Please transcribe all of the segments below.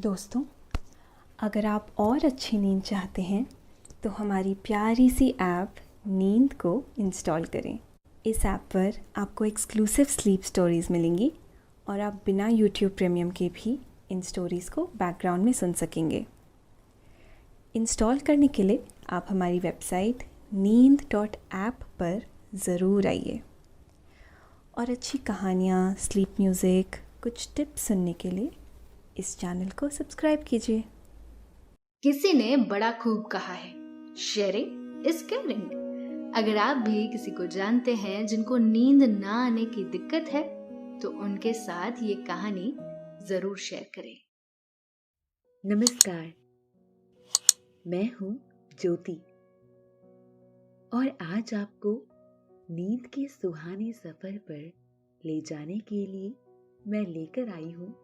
दोस्तों, अगर आप और अच्छी नींद चाहते हैं तो हमारी प्यारी सी ऐप नींद को इंस्टॉल करें। इस ऐप पर आपको एक्सक्लूसिव स्लीप स्टोरीज़ मिलेंगी और आप बिना यूट्यूब प्रीमियम के भी इन स्टोरीज़ को बैकग्राउंड में सुन सकेंगे। इंस्टॉल करने के लिए आप हमारी वेबसाइट नींद.ऐप पर ज़रूर आइए और अच्छी कहानियाँ, स्लीप म्यूज़िक, कुछ टिप्स सुनने के लिए इस चैनल को सब्सक्राइब कीजिए। किसी ने बड़ा खूब कहा है, शेयरिंग इज केयरिंग। अगर आप भी किसी को जानते हैं जिनको नींद ना आने की दिक्कत है तो उनके साथ ये कहानी जरूर शेयर करें। नमस्कार, मैं हूँ ज्योति और आज आपको नींद के सुहाने सफर पर ले जाने के लिए मैं लेकर आई हूँ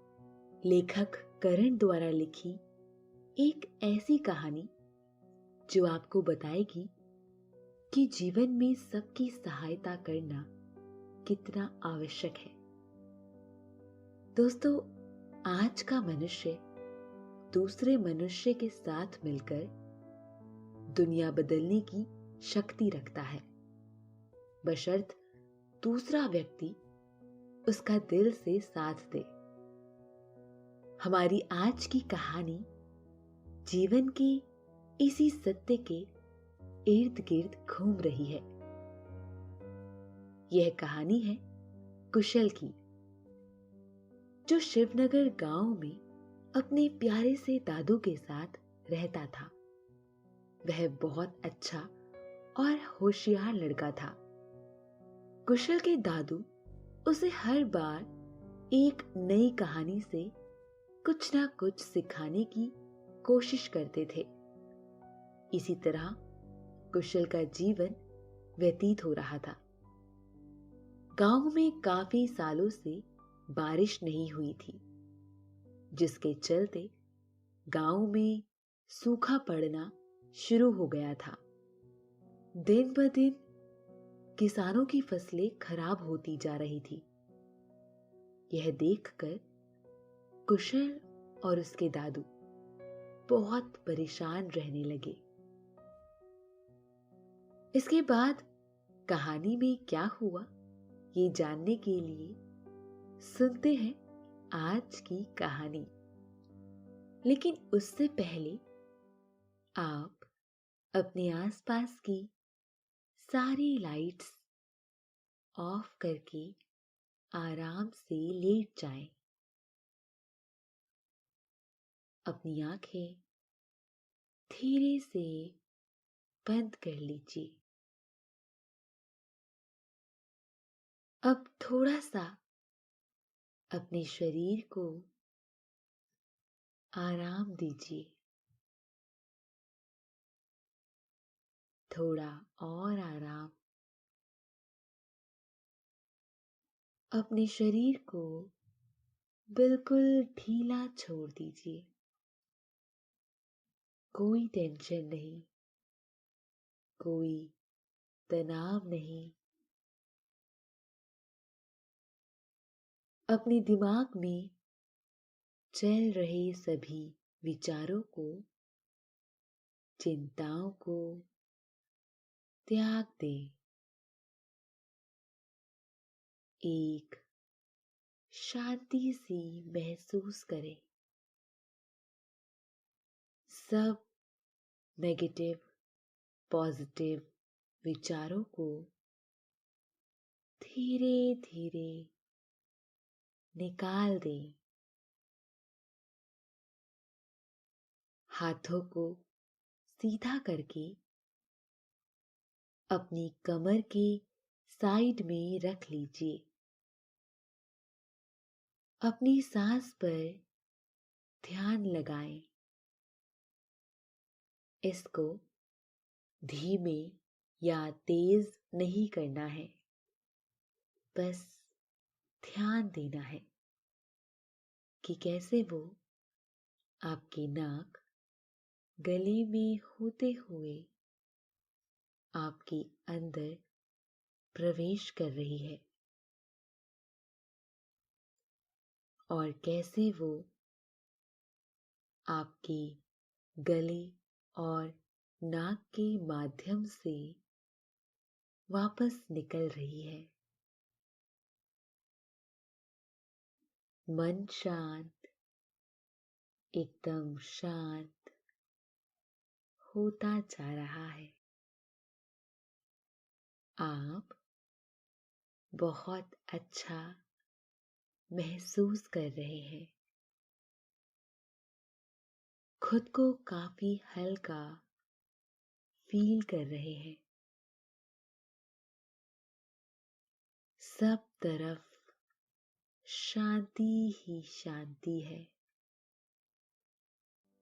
लेखक करण द्वारा लिखी एक ऐसी कहानी जो आपको बताएगी कि जीवन में सबकी सहायता करना कितना आवश्यक है। दोस्तों, आज का मनुष्य दूसरे मनुष्य के साथ मिलकर दुनिया बदलने की शक्ति रखता है, बशर्त दूसरा व्यक्ति उसका दिल से साथ दे। हमारी आज की कहानी जीवन के इसी सत्य के इर्द गिर्द घूम रही है। यह कहानी है कुशल की, जो शिवनगर गांव में अपने प्यारे से दादू के साथ रहता था। वह बहुत अच्छा और होशियार लड़का था। कुशल के दादू उसे हर बार एक नई कहानी से कुछ ना कुछ सिखाने की कोशिश करते थे। इसी तरह कुशल का जीवन व्यतीत हो रहा था। गांव में काफी सालों से बारिश नहीं हुई थी, जिसके चलते गांव में सूखा पड़ना शुरू हो गया था। दिन ब दिन किसानों की फसलें खराब होती जा रही थी। यह देखकर कुशल और उसके दादू बहुत परेशान रहने लगे। इसके बाद कहानी में क्या हुआ, ये जानने के लिए सुनते हैं आज की कहानी। लेकिन उससे पहले आप अपने आसपास की सारी लाइट्स ऑफ करके आराम से लेट जाएं। अपनी आंखें धीरे से बंद कर लीजिए। अब थोड़ा सा अपने शरीर को आराम दीजिए। थोड़ा और आराम। अपने शरीर को बिल्कुल ढीला छोड़ दीजिए। कोई टेंशन नहीं, कोई तनाव नहीं। अपने दिमाग में चल रहे सभी विचारों को, चिंताओं को त्याग दें। एक शांति सी महसूस करें। सब नेगेटिव पॉजिटिव विचारों को धीरे धीरे निकाल दें। हाथों को सीधा करके अपनी कमर के साइड में रख लीजिए। अपनी सांस पर ध्यान लगाएं। इसको धीमे या तेज नहीं करना है, बस ध्यान देना है कि कैसे वो आपके नाक गले में होते हुए आपके अंदर प्रवेश कर रही है और कैसे वो आपके गले और नाक के माध्यम से वापस निकल रही है। मन शांत, एकदम शांत होता जा रहा है। आप बहुत अच्छा महसूस कर रहे हैं। खुद को काफी हल्का फील कर रहे हैं। सब तरफ शांति ही शांति है,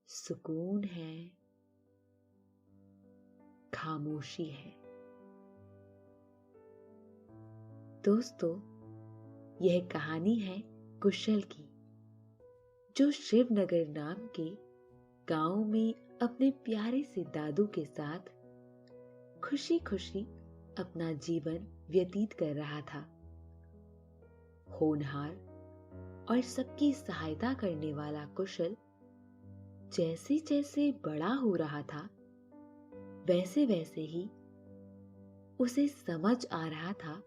सुकून है, खामोशी है। दोस्तों, यह कहानी है कुशल की, जो शिवनगर नाम के गांव में अपने प्यारे से दादू के साथ खुशी खुशी अपना जीवन व्यतीत कर रहा था। होनहार और सबकी सहायता करने वाला कुशल जैसे जैसे बड़ा हो रहा था, वैसे वैसे ही उसे समझ आ रहा था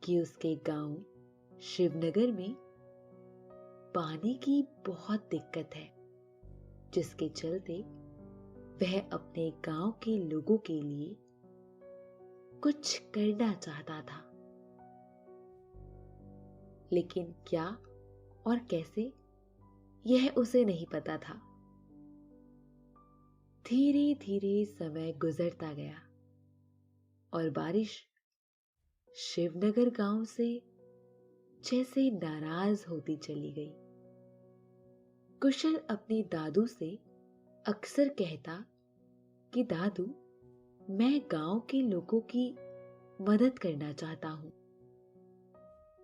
कि उसके गांव शिवनगर में पानी की बहुत दिक्कत है, जिसके चलते वह अपने गांव के लोगों के लिए कुछ करना चाहता था। लेकिन क्या और कैसे, यह उसे नहीं पता था। धीरे धीरे समय गुजरता गया और बारिश शिवनगर गांव से जैसे नाराज होती चली गई। कुशल अपने दादू से अक्सर कहता कि दादू, मैं गांव के लोगों की मदद करना चाहता हूं।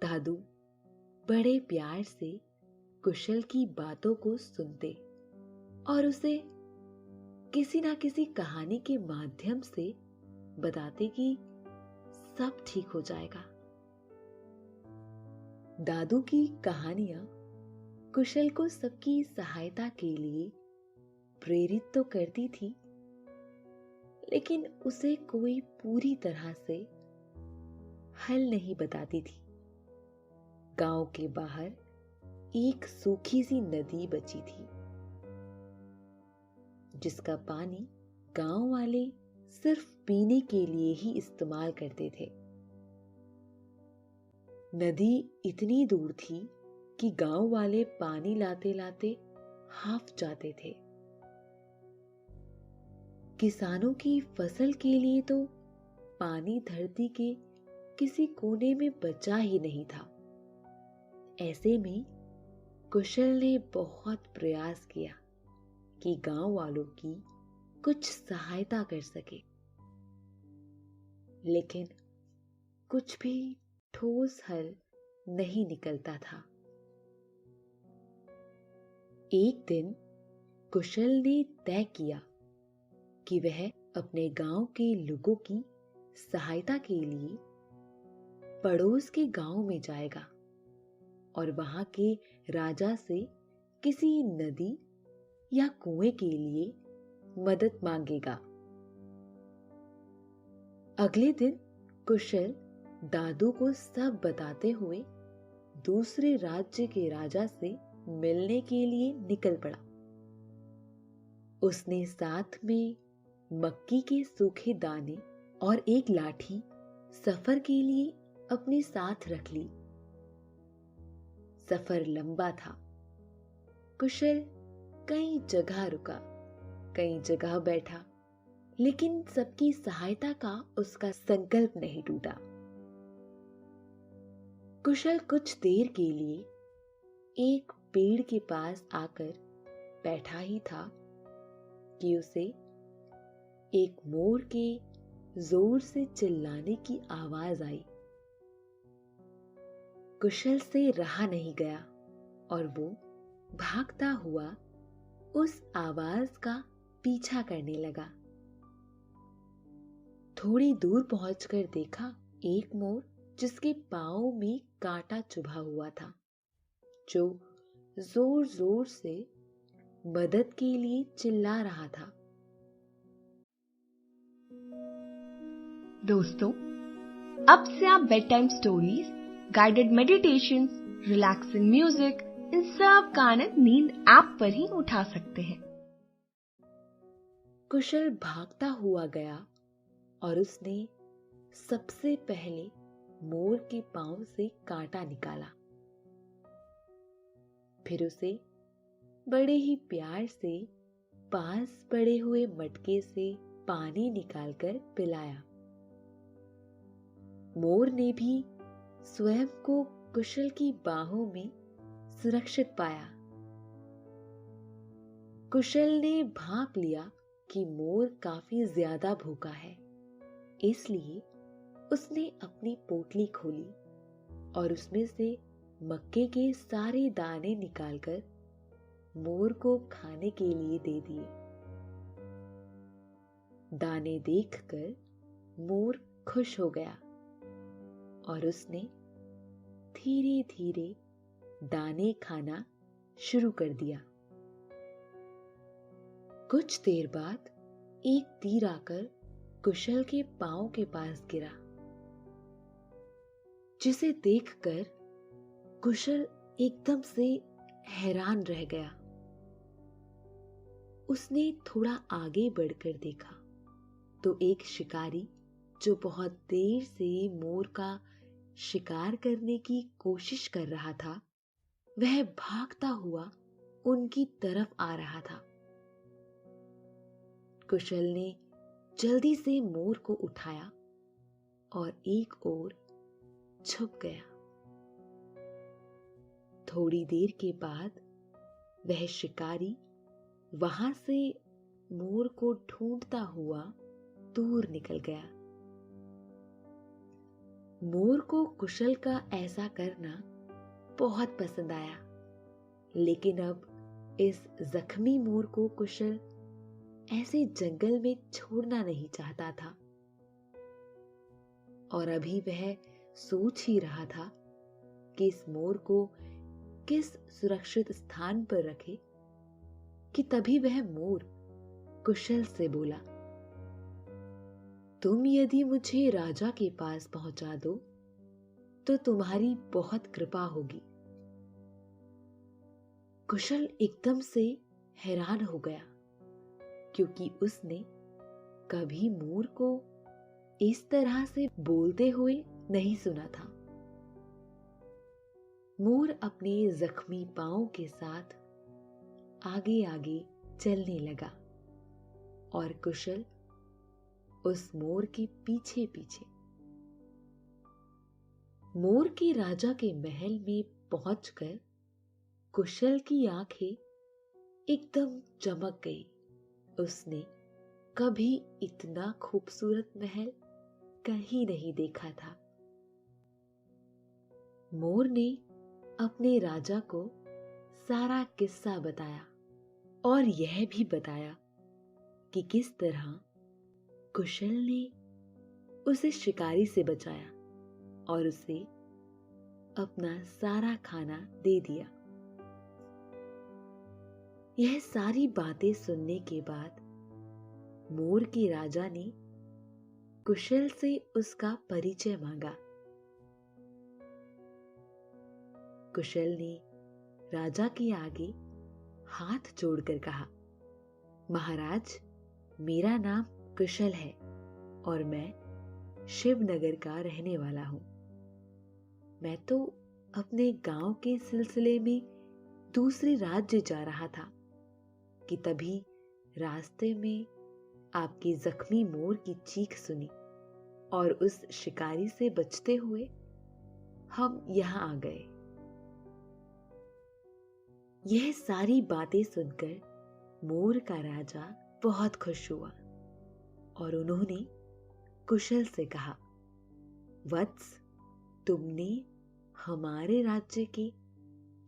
दादू बड़े प्यार से कुशल की बातों को सुनते और उसे किसी ना किसी कहानी के माध्यम से बताते कि सब ठीक हो जाएगा। दादू की कहानियां कुशल को सबकी सहायता के लिए प्रेरित तो करती थी, लेकिन उसे कोई पूरी तरह से हल नहीं बताती थी। गांव के बाहर एक सूखी सी नदी बची थी, जिसका पानी गांव वाले सिर्फ पीने के लिए ही इस्तेमाल करते थे। नदी इतनी दूर थी कि गांव वाले पानी लाते लाते हाफ जाते थे। किसानों की फसल के लिए तो पानी धरती के किसी कोने में बचा ही नहीं था। ऐसे में कुशल ने बहुत प्रयास किया कि गांव वालों की कुछ सहायता कर सके, लेकिन कुछ भी ठोस हल नहीं निकलता था। एक दिन कुशल ने तय किया कि वह अपने गांव के लोगों की सहायता के लिए पड़ोस के गांव में जाएगा और वहां के राजा से किसी नदी या कुएं के लिए मदद मांगेगा। अगले दिन कुशल दादू को सब बताते हुए दूसरे राज्य के राजा से मिलने के लिए निकल पड़ा। उसने साथ में मक्की के सूखे दाने और एक लाठी सफर के लिए अपने साथ रख ली। सफर लंबा था। कुशल कई जगह रुका, कई जगह बैठा, लेकिन सबकी सहायता का उसका संकल्प नहीं टूटा। कुशल कुछ देर के लिए एक पेड़ के पास आकर बैठा ही था कि उसे एक मोर के जोर से चिल्लाने की आवाज आई। कुशल से रहा नहीं गया और वो भागता हुआ उस आवाज का पीछा करने लगा। थोड़ी दूर पहुंचकर देखा एक मोर जिसके पांव में कांटा चुभा हुआ था, जो जोर जोर से मदद के लिए चिल्ला रहा था। दोस्तों, अब से आप bedtime stories, guided meditation, relaxing music, इन सब का आनंद नींद ऐप पर ही उठा सकते हैं। कुशल भागता हुआ गया और उसने सबसे पहले मोर के पांव से कांटा निकाला। फिर उसे बड़े ही प्यार से पास पड़े हुए मटके से पानी निकालकर पिलाया। मोर ने भी स्वयं को कुशल की बाहों में सुरक्षित पाया। कुशल ने भांप लिया कि मोर काफी ज्यादा भूखा है, इसलिए उसने अपनी पोटली खोली और उसमें से मक्के के सारे दाने निकालकर मोर को खाने के लिए दे दिए। दाने देखकर मोर खुश हो गया और उसने धीरे धीरे दाने खाना शुरू कर दिया। कुछ देर बाद एक तीर आकर कुशल के पांव के पास गिरा, जिसे देखकर कुशल एकदम से हैरान रह गया। उसने थोड़ा आगे बढ़कर देखा तो एक शिकारी जो बहुत देर से मोर का शिकार करने की कोशिश कर रहा था, वह भागता हुआ उनकी तरफ आ रहा था। कुशल ने जल्दी से मोर को उठाया और एक ओर छुप गया। थोड़ी देर के बाद वह शिकारी वहां से मोर को ढूंढता हुआ दूर निकल गया। मोर को कुशल का ऐसा करना बहुत पसंद आया, लेकिन अब इस जख्मी मोर को कुशल ऐसे जंगल में छोड़ना नहीं चाहता था। और अभी वह सोच ही रहा था कि इस मोर को किस सुरक्षित स्थान पर रखे कि तभी वह मोर कुशल से बोला, तुम यदि मुझे राजा के पास पहुंचा दो तो तुम्हारी बहुत कृपा होगी। कुशल एकदम से हैरान हो गया, क्योंकि उसने कभी मोर को इस तरह से बोलते हुए नहीं सुना था। मोर अपने जख्मी पांव के साथ आगे आगे चलने लगा और कुशल उस मोर के पीछे पीछे। मोर के राजा के महल में पहुंचकर कुशल की आंखें एकदम चमक गई। उसने कभी इतना खूबसूरत महल कहीं नहीं देखा था। मोर ने अपने राजा को सारा किस्सा बताया और यह भी बताया कि किस तरह कुशल ने उसे शिकारी से बचाया और उसे अपना सारा खाना दे दिया। यह सारी बातें सुनने के बाद मोर के राजा ने कुशल से उसका परिचय मांगा। कुशल ने राजा के आगे हाथ जोड़कर कहा, महाराज, मेरा नाम कुशल है और मैं शिवनगर का रहने वाला हूं। मैं तो अपने गांव के सिलसिले में दूसरे राज्य जा रहा था कि तभी रास्ते में आपकी जख्मी मोर की चीख सुनी और उस शिकारी से बचते हुए हम यहां आ गए। यह सारी बातें सुनकर मोर का राजा बहुत खुश हुआ और उन्होंने कुशल से कहा, वत्स, तुमने हमारे राज्य के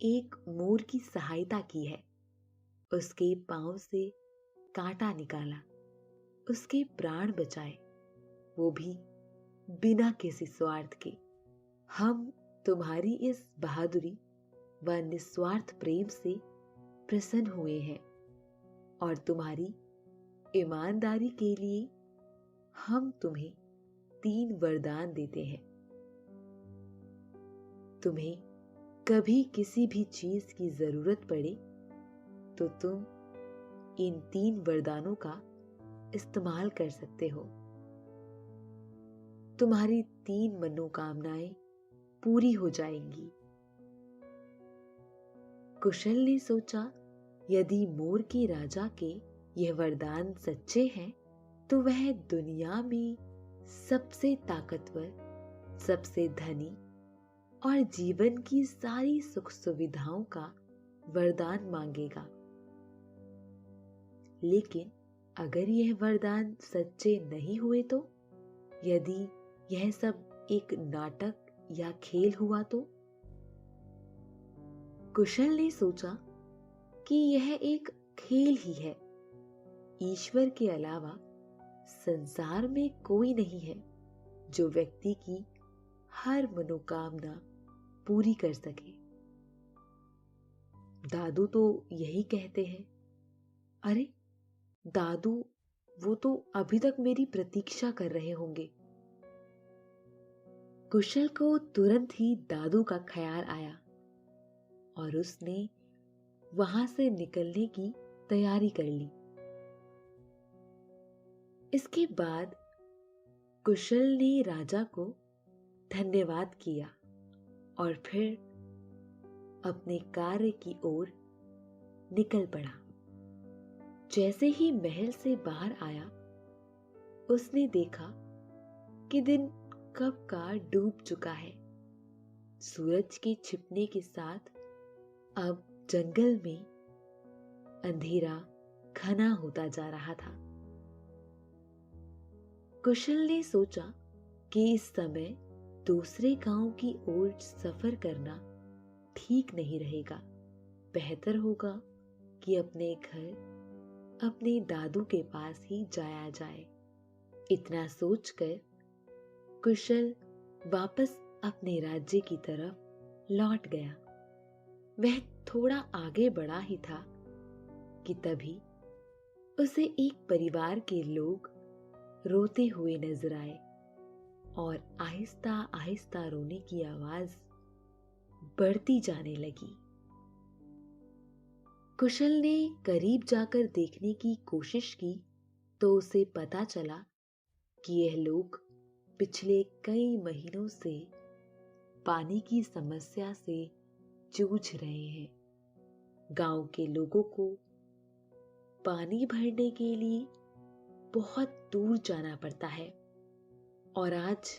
एक मोर की सहायता की है। उसके पांव से कांटा निकाला, उसके प्राण बचाए, वो भी बिना किसी स्वार्थ के। हम तुम्हारी इस बहादुरी व निस्वार्थ प्रेम से प्रसन्न हुए हैं और तुम्हारी ईमानदारी के लिए हम तुम्हें 3 वरदान देते हैं। तुम्हें कभी किसी भी चीज की जरूरत पड़े तो तुम इन 3 वरदानों का इस्तेमाल कर सकते हो। तुम्हारी 3 मनोकामनाएं पूरी हो जाएंगी। कुशल ने सोचा, यदि मोर के राजा के यह वरदान सच्चे हैं तो वह दुनिया में सबसे ताकतवर, सबसे धनी और जीवन की सारी सुख सुविधाओं का वरदान मांगेगा। लेकिन अगर यह वरदान सच्चे नहीं हुए तो, यदि यह सब एक नाटक या खेल हुआ तो? कुशल ने सोचा कि यह एक खेल ही है। ईश्वर के अलावा संसार में कोई नहीं है जो व्यक्ति की हर मनोकामना पूरी कर सके। दादू तो यही कहते हैं। अरे दादू, वो तो अभी तक मेरी प्रतीक्षा कर रहे होंगे। कुशल को तुरंत ही दादू का ख्याल आया और उसने वहां से निकलने की तैयारी कर ली। इसके बाद कुशल ने राजा को धन्यवाद किया और फिर अपने कार्य की ओर निकल पड़ा। जैसे ही महल से बाहर आया, उसने देखा कि दिन कब का डूब चुका है। सूरज के छिपने के साथ अब जंगल में अंधेरा घना होता जा रहा था। कुशल ने सोचा कि इस समय दूसरे गांव की ओर सफर करना ठीक नहीं रहेगा। बेहतर होगा कि अपने घर, अपने दादू के पास ही जाया जाए। इतना सोचकर कुशल वापस अपने राज्य की तरफ लौट गया। वह थोड़ा आगे बढ़ा ही था कि तभी उसे एक परिवार के लोग रोते हुए नजर आए और आहिस्ता आहिस्ता रोने की आवाज बढ़ती जाने लगी। कुशल ने करीब जाकर देखने की कोशिश की तो उसे पता चला कि यह लोग पिछले कई महीनों से पानी की समस्या से जूझ रहे हैं। गांव के लोगों को पानी भरने के लिए बहुत दूर जाना पड़ता है और आज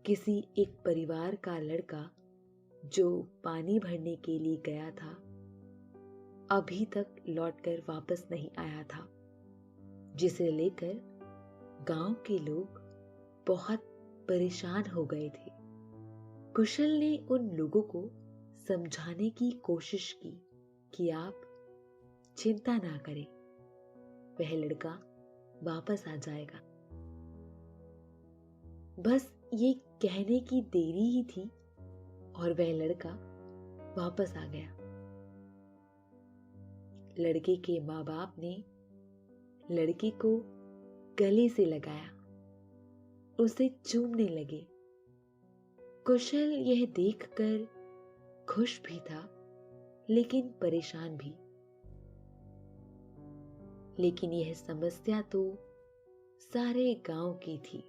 किसी एक परिवार का लड़का जो पानी भरने के लिए गया था, अभी तक लौटकर वापस नहीं आया था, जिसे लेकर गांव के लोग बहुत परेशान हो गए थे। कुशल ने उन लोगों को समझाने की कोशिश की कि आप चिंता ना करें, वह लड़का वापस आ जाएगा। बस ये कहने की देरी ही थी और वह लड़का वापस आ गया। लड़के के माँ बाप ने लड़के को गले से लगाया, उसे चूमने लगे। कुशल यह देखकर खुश भी था लेकिन परेशान भी। लेकिन यह समस्या तो सारे गांव की थी।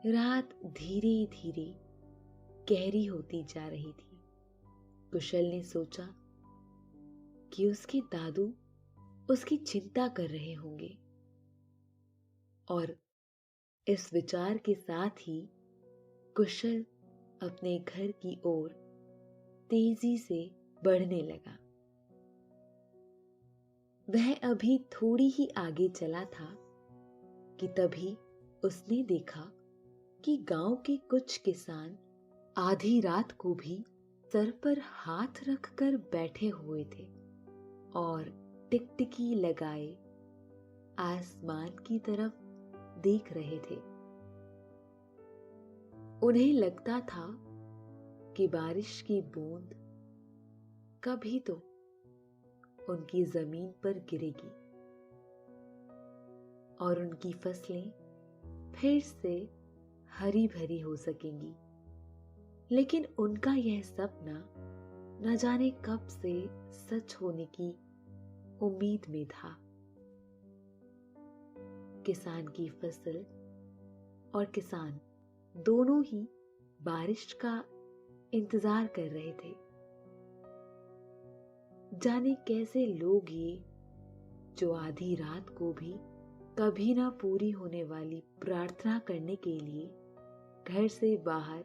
रात धीरे धीरे गहरी होती जा रही थी। कुशल ने सोचा कि उसके दादू उसकी चिंता कर रहे होंगे और इस विचार के साथ ही कुशल अपने घर की ओर तेजी से बढ़ने लगा। वह अभी थोड़ी ही आगे चला था कि तभी उसने देखा कि गांव के कुछ किसान आधी रात को भी सर पर हाथ रखकर बैठे हुए थे और टिकटिकी लगाए आसमान की तरफ देख रहे थे। उन्हें लगता था कि बारिश की बूंद कभी तो उनकी जमीन पर गिरेगी और उनकी फसलें फिर से हरी भरी हो सकेंगी। लेकिन उनका यह सपना न जाने कब से सच होने की उम्मीद में था। किसान की फसल और किसान दोनों ही बारिश का इंतजार कर रहे थे। जाने कैसे लोग ये जो आधी रात को भी कभी ना पूरी होने वाली प्रार्थना करने के लिए घर से बाहर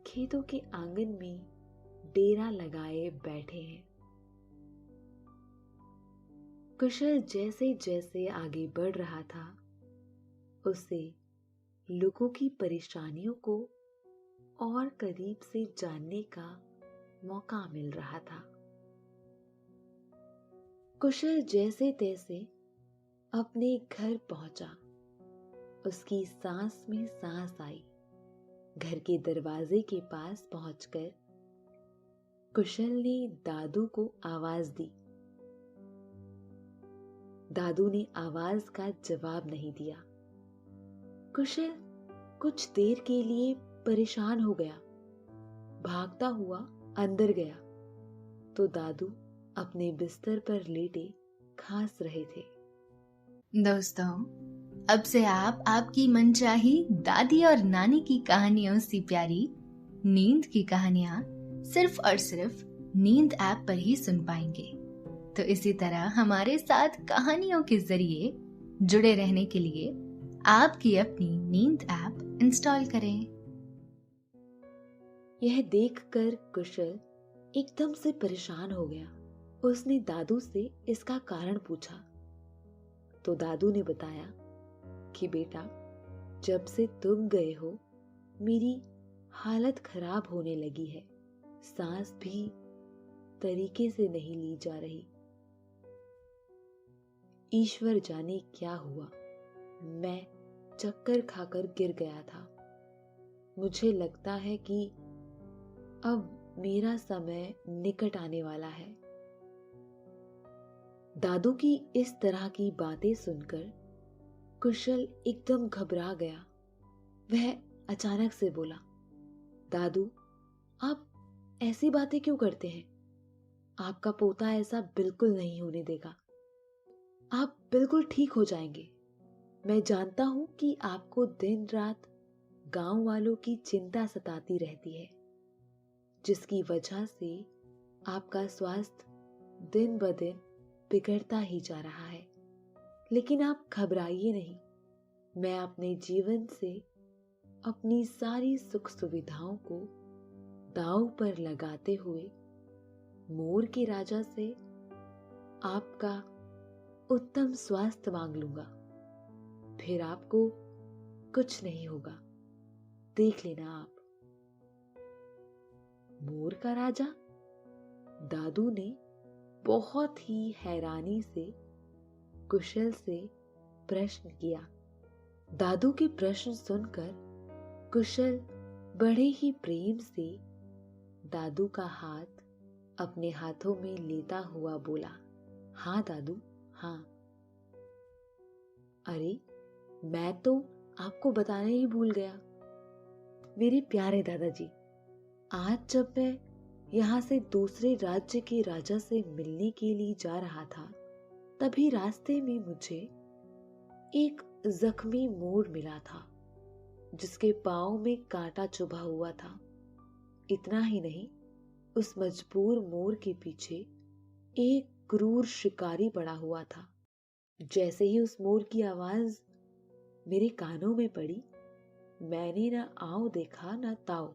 खेतों के आंगन में डेरा लगाए बैठे हैं। कुशल जैसे जैसे आगे बढ़ रहा था, उसे लोगों की परेशानियों को और करीब से जानने का मौका मिल रहा था। कुशल जैसे तैसे अपने घर पहुंचा। उसकी सांस में सांस आई। घर के दरवाजे के पास पहुंचकर कुशल ने दादू को आवाज दी। दादू ने आवाज का जवाब नहीं दिया। कुशल कुछ देर के लिए परेशान हो गया। भागता हुआ अंदर गया तो दादू अपने बिस्तर पर लेटे खांस रहे थे। दोस्तों, अब से आप आपकी मनचाही दादी और नानी की कहानियों से प्यारी नींद की कहानियां सिर्फ और सिर्फ नींद ऐप पर ही सुन पाएंगे। तो इसी तरह हमारे साथ कहानियों के जरिए जुड़े रहने के लिए आपकी अपनी नींद ऐप इंस्टॉल करें। यह देखकर कुशल एकदम से परेशान हो गया। उसने दादू से इसका कारण पूछा तो दादू ने बताया कि बेटा, जब से तुम गए हो मेरी हालत खराब होने लगी है। सांस भी तरीके से नहीं ली जा रही। ईश्वर जाने क्या हुआ, मैं चक्कर खाकर गिर गया था। मुझे लगता है कि अब मेरा समय निकट आने वाला है। दादू की इस तरह की बातें सुनकर कुशल एकदम घबरा गया। वह अचानक से बोला, दादू, आप ऐसी बातें क्यों करते हैं? आपका पोता ऐसा बिल्कुल नहीं होने देगा। आप बिल्कुल ठीक हो जाएंगे। मैं जानता हूं कि आपको दिन रात गांव वालों की चिंता सताती रहती है, जिसकी वजह से आपका स्वास्थ्य दिन ब दिन बिगड़ता ही जा रहा है। लेकिन आप घबराइए नहीं। मैं अपने जीवन से अपनी सारी सुख सुविधाओं को दांव पर लगाते हुए मोर के राजा से आपका उत्तम स्वास्थ्य मांग लूंगा। फिर आपको कुछ नहीं होगा, देख लेना आप। मोर का राजा? दादू ने बहुत ही हैरानी से कुशल से प्रश्न किया। दादू के प्रश्न सुनकर कुशल बड़े ही प्रेम से दादू का हाथ अपने हाथों में लेता हुआ बोला, हाँ दादू, हाँ। अरे, मैं तो आपको बताना ही भूल गया। मेरे प्यारे दादाजी, आज जब मैं यहाँ से दूसरे राज्य के राजा से मिलने के लिए जा रहा था, तभी रास्ते में मुझे एक जख्मी मोर मिला था, जिसके पांव में कांटा चुभा हुआ था। इतना ही नहीं, उस मजबूर मोर के पीछे एक क्रूर शिकारी पड़ा हुआ था। जैसे ही उस मोर की आवाज मेरे कानों में पड़ी, मैंने ना आओ देखा ना ताओ,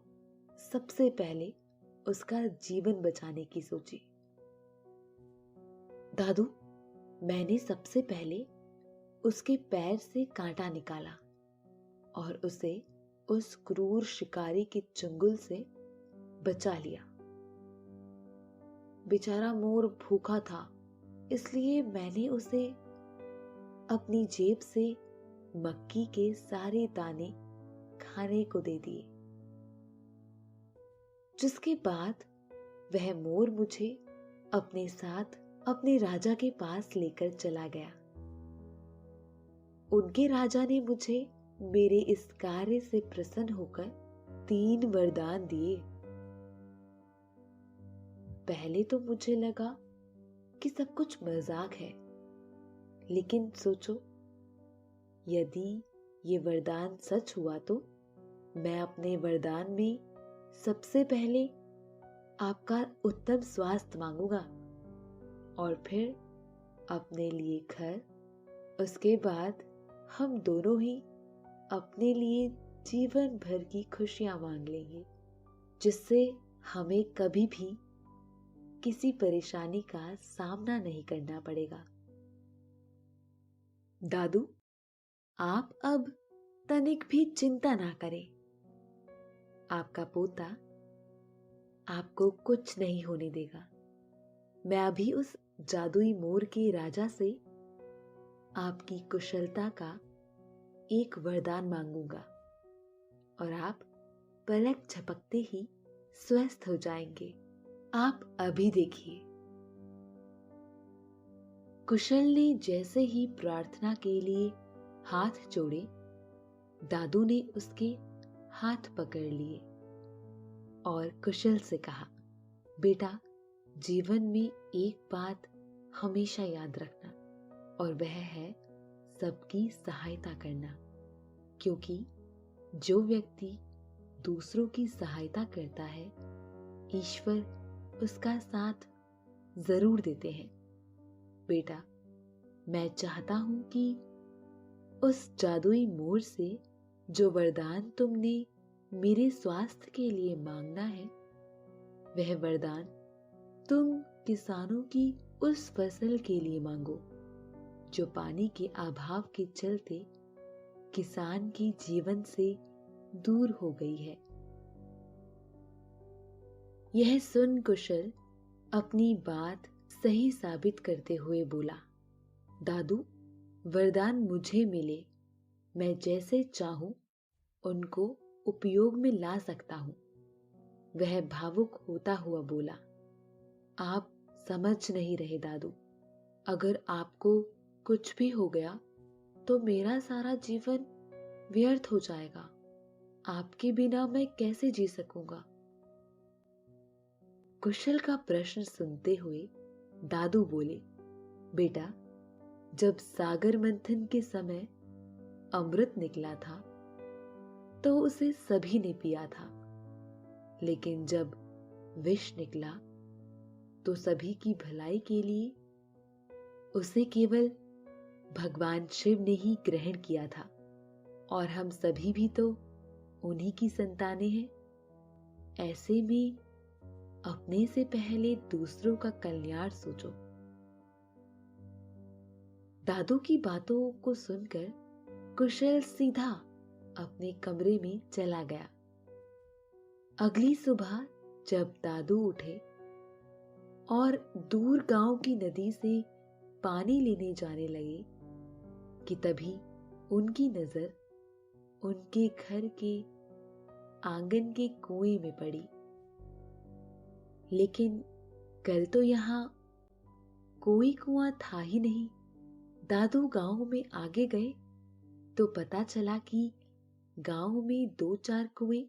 सबसे पहले उसका जीवन बचाने की सोची। दादू, मैंने सबसे पहले उसके पैर से कांटा निकाला और उसे उस क्रूर शिकारी के चंगुल से बचा लिया। बेचारा मोर भूखा था, इसलिए मैंने उसे अपनी जेब से मक्की के सारे दाने खाने को दे दिए, जिसके बाद वह मोर मुझे अपने साथ अपने राजा के पास लेकर चला गया। उनके राजा ने मुझे मेरे इस कार्य से प्रसन्न होकर 3 वरदान दिए। पहले तो मुझे लगा कि सब कुछ मजाक है, लेकिन सोचो, यदि ये वरदान सच हुआ तो मैं अपने वरदान में सबसे पहले आपका उत्तम स्वास्थ्य मांगूंगा और फिर अपने लिए घर, उसके बाद हम दोनों ही अपने लिए जीवन भर की खुशियां मांग लेंगे, जिससे हमें कभी भी किसी परेशानी का सामना नहीं करना पड़ेगा। दादू, आप अब तनिक भी चिंता ना करें। आपका पोता आपको कुछ नहीं होने देगा। मैं अभी उस जादुई मोर के राजा से आपकी कुशलता का एक वरदान मांगूंगा और आप पलक झपकते ही स्वस्थ हो जाएंगे। आप अभी देखिए। कुशल ने जैसे ही प्रार्थना के लिए हाथ जोड़े, दादू ने उसके हाथ पकड़ लिए और कुशल से कहा, बेटा, जीवन में एक बात हमेशा याद रखना, और वह है सबकी सहायता करना, क्योंकि जो व्यक्ति दूसरों की सहायता करता है, ईश्वर उसका साथ जरूर देते हैं। बेटा, मैं चाहता हूं कि उस जादुई मोर से जो वरदान तुमने मेरे स्वास्थ्य के लिए मांगना है, वह वरदान तुम किसानों की उस फसल के लिए मांगो जो पानी के अभाव के चलते किसान की जीवन से दूर हो गई है। यह सुन कुशल अपनी बात सही साबित करते हुए बोला, दादू, वरदान मुझे मिले, मैं जैसे चाहूं उनको उपयोग में ला सकता हूं। वह भावुक होता हुआ बोला, आप समझ नहीं रहे दादू, अगर आपको कुछ भी हो गया तो मेरा सारा जीवन व्यर्थ हो जाएगा। आपके बिना मैं कैसे जी सकूंगा? कुशल का प्रश्न सुनते हुए दादू बोले, बेटा, जब सागर मंथन के समय अमृत निकला था तो उसे सभी ने पिया था, लेकिन जब विष निकला तो सभी की भलाई के लिए उसे केवल भगवान शिव ने ही ग्रहण किया था, और हम सभी भी तो उन्हीं की संतानें हैं। ऐसे में अपने से पहले दूसरों का कल्याण सोचो। दादू की बातों को सुनकर कुशल सीधा अपने कमरे में चला गया। अगली सुबह जब दादू उठे और दूर गांव की नदी से पानी लेने जाने लगे कि तभी उनकी नजर उनके घर के आंगन के कुएं में पड़ी। लेकिन कल तो यहां कोई कुआं था ही नहीं। दादू गांव में आगे गए तो पता चला कि गांव में 2-4 कुएं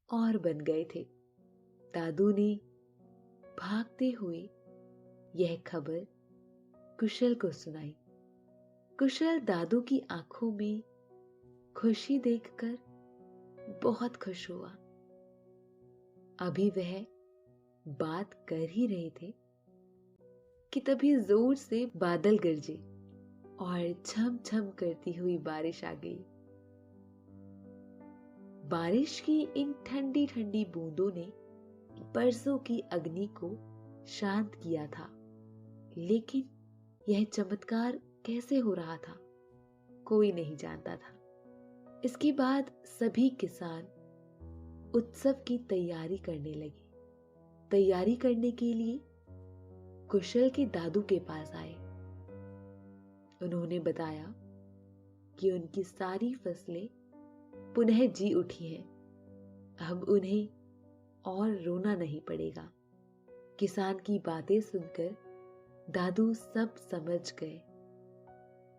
और बन गए थे। दादू ने भागते हुए यह खबर कुशल को सुनाई। कुशल दादू की आंखों में खुशी देखकर बहुत खुश हुआ। अभी वह बात कर ही रहे थे कि तभी जोर से बादल गरजे और छम छम करती हुई बारिश आ गई। बारिश की इन ठंडी ठंडी बूंदों ने परसों की अग्नि को शांत किया था, लेकिन यह चमत्कार कैसे हो रहा था कोई नहीं जानता था। इसके बाद सभी किसान उत्सव की तैयारी करने लगे। तैयारी करने के लिए कुशल के दादू के पास आए। उन्होंने बताया कि उनकी सारी फसलें पुनः जी उठी हैं। अब उन्हें और रोना नहीं पड़ेगा। किसान की बातें सुनकर दादू सब समझ गए।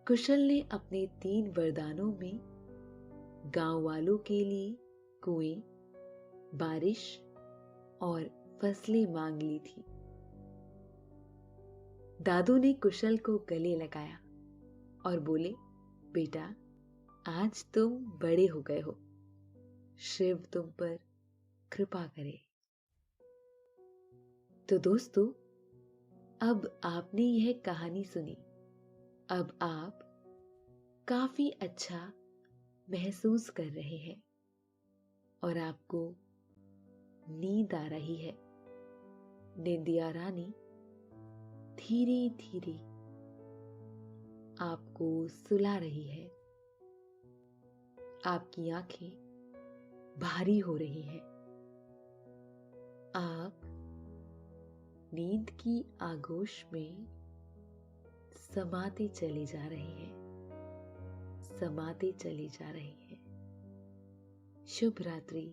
कुशल ने अपने 3 वरदानों में गांव वालों के लिए कुएं, बारिश और फसलें मांग ली थी। दादू ने कुशल को गले लगाया और बोले, बेटा, आज तुम बड़े हो गए हो, शिव तुम पर कृपा करे। तो दोस्तों, अब आपने यह कहानी सुनी। अब आप काफी अच्छा महसूस कर रहे हैं और आपको नींद आ रही है। निंदिया रानी धीरे धीरे आपको सुला रही है। आपकी आंखें भारी हो रही हैं। आप नींद की आगोश में समाते चले जा रहे हैं, समाते चले जा रहे हैं। शुभ रात्रि।